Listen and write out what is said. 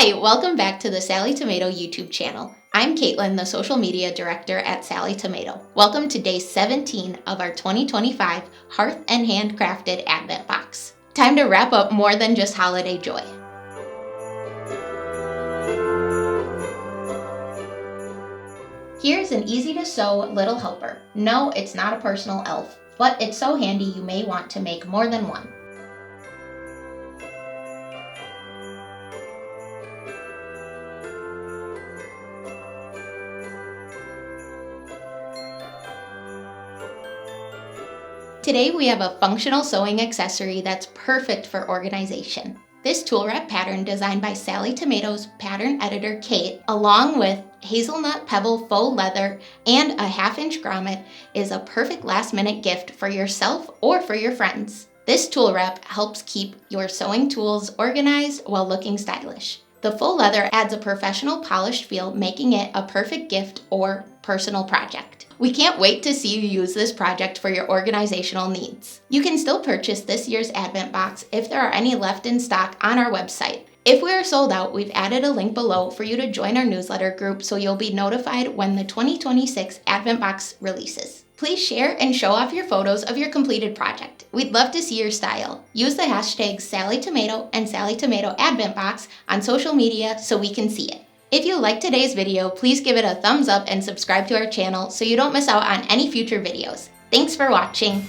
Hi, welcome back to the Sallie Tomato YouTube channel. I'm Caitlin, the social media director at Sallie Tomato. Welcome to day 17 of our 2025 Hearth and Handcrafted Advent Box. Time to wrap up more than just holiday joy. Here's an easy to sew little helper. No, it's not a personal elf, but it's so handy you may want to make more than one. Today we have a functional sewing accessory that's perfect for organization. This tool wrap pattern designed by Sallie Tomato's pattern editor Kate, along with hazelnut pebble faux leather and a 1/2-inch grommet, is a perfect last-minute gift for yourself or for your friends. This tool wrap helps keep your sewing tools organized while looking stylish. The faux leather adds a professional polished feel, making it a perfect gift or personal project. We can't wait to see you use this project for your organizational needs. You can still purchase this year's Advent box if there are any left in stock on our website. If we are sold out, we've added a link below for you to join our newsletter group so you'll be notified when the 2026 Advent box releases. Please share and show off your photos of your completed project. We'd love to see your style. Use the hashtags Sallie Tomato and Sallie Tomato Advent Box on social media so we can see it. If you liked today's video, please give it a thumbs up and subscribe to our channel so you don't miss out on any future videos. Thanks for watching.